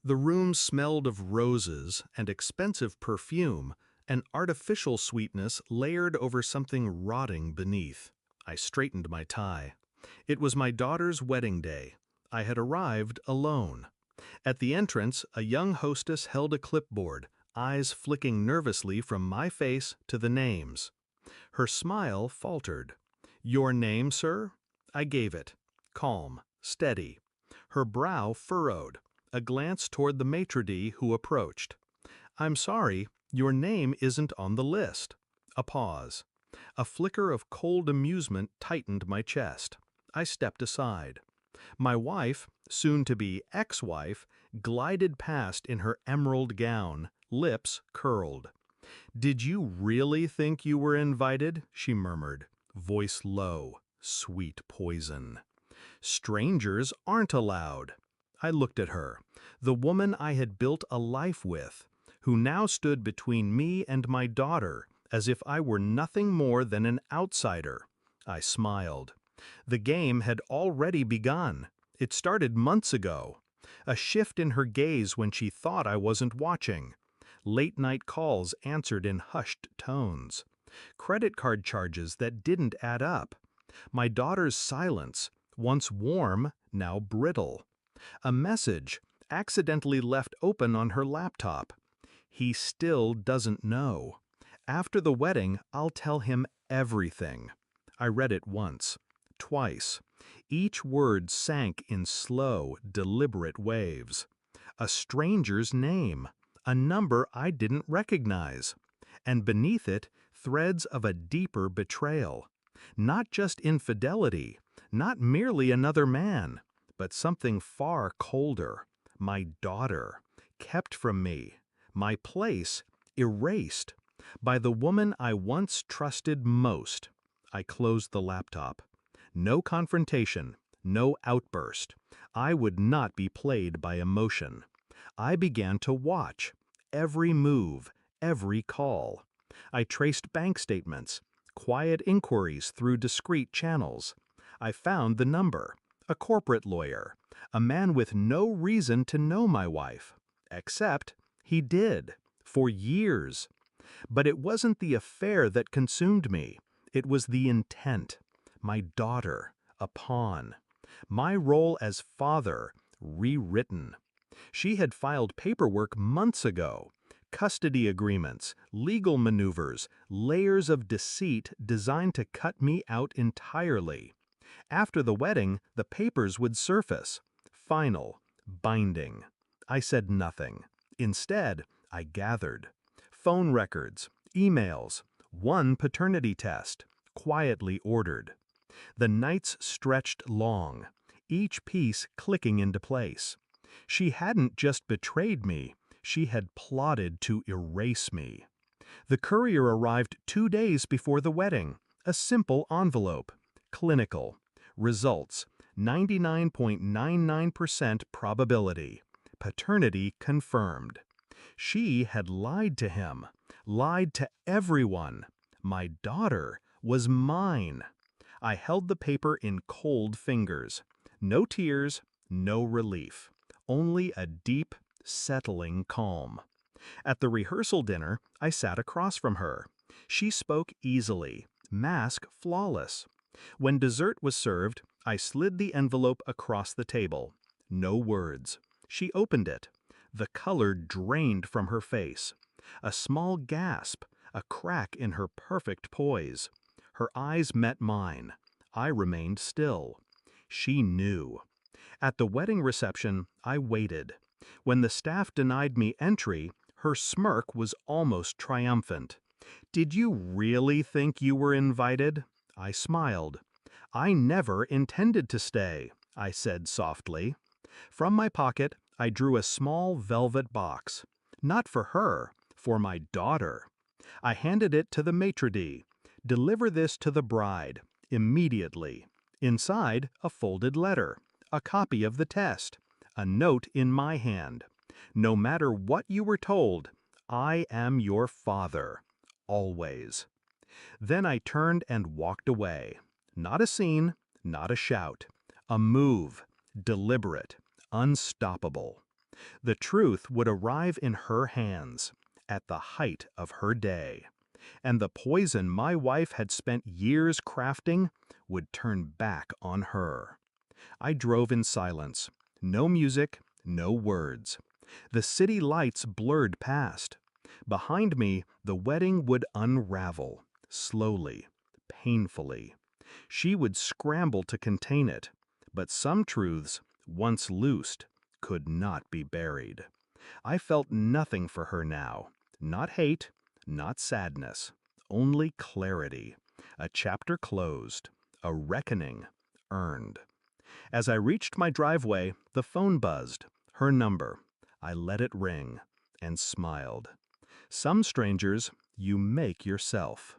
The room smelled of roses and expensive perfume, an artificial sweetness layered over something rotting beneath. I straightened my tie. It was my daughter's wedding day. I had arrived alone. At the entrance, a young hostess held a clipboard, eyes flicking nervously from my face to the names. Her smile faltered. "Your name, sir?" I gave it. Calm, steady. Her brow furrowed, a glance toward the maitre d' who approached. "I'm sorry, your name isn't on the list." A pause. A flicker of cold amusement tightened my chest. I stepped aside. My wife, soon-to-be ex-wife, glided past in her emerald gown, lips curled. "Did you really think you were invited?" she murmured, voice low, sweet poison. "Strangers aren't allowed." I looked at her, the woman I had built a life with, who now stood between me and my daughter, as if I were nothing more than an outsider. I smiled. The game had already begun. It started months ago. A shift in her gaze when she thought I wasn't watching. Late-night calls answered in hushed tones. Credit card charges that didn't add up. My daughter's silence, once warm, now brittle. A message, accidentally left open on her laptop. "He still doesn't know. After the wedding, I'll tell him everything." I read it once, twice. Each word sank in slow, deliberate waves. A stranger's name, a number I didn't recognize. And beneath it, threads of a deeper betrayal. Not just infidelity, not merely another man, but something far colder. My daughter, kept from me. My place, erased. By the woman I once trusted most. I closed the laptop. No confrontation, no outburst. I would not be played by emotion. I began to watch. Every move, every call. I traced bank statements, quiet inquiries through discreet channels. I found the number, a corporate lawyer, a man with no reason to know my wife. Except he did, for years. But it wasn't the affair that consumed me. It was the intent. My daughter, a pawn. My role as father, rewritten. She had filed paperwork months ago. Custody agreements, legal maneuvers, layers of deceit designed to cut me out entirely. After the wedding, the papers would surface. Final, binding. I said nothing. Instead, I gathered. Phone records, emails, one paternity test, quietly ordered. The nights stretched long, each piece clicking into place. She hadn't just betrayed me, she had plotted to erase me. The courier arrived 2 days before the wedding, a simple envelope. Clinical. Results, 99.99% probability. Paternity confirmed. She had lied to him, lied to everyone. My daughter was mine. I held the paper in cold fingers. No tears, no relief. Only a deep, settling calm. At the rehearsal dinner, I sat across from her. She spoke easily, mask flawless. When dessert was served, I slid the envelope across the table. No words. She opened it. The color drained from her face. A small gasp, a crack in her perfect poise. Her eyes met mine. I remained still. She knew. At the wedding reception, I waited. When the staff denied me entry, her smirk was almost triumphant. "Did you really think you were invited?" I smiled. "I never intended to stay," I said softly. From my pocket, I drew a small velvet box. Not for her, for my daughter. I handed it to the maitre d'. "Deliver this to the bride, immediately." Inside, a folded letter, a copy of the test, a note in my hand. "No matter what you were told, I am your father. Always." Then I turned and walked away. Not a scene, not a shout. A move, deliberate, unstoppable. The truth would arrive in her hands, at the height of her day, and the poison my wife had spent years crafting would turn back on her. I drove in silence. No music, no words. The city lights blurred past. Behind me, the wedding would unravel, slowly, painfully. She would scramble to contain it, but some truths, once loosed, could not be buried. I felt nothing for her now, not hate, not sadness, only clarity. A chapter closed, a reckoning earned. As I reached my driveway, the phone buzzed, her number. I let it ring and smiled. Some strangers you make yourself.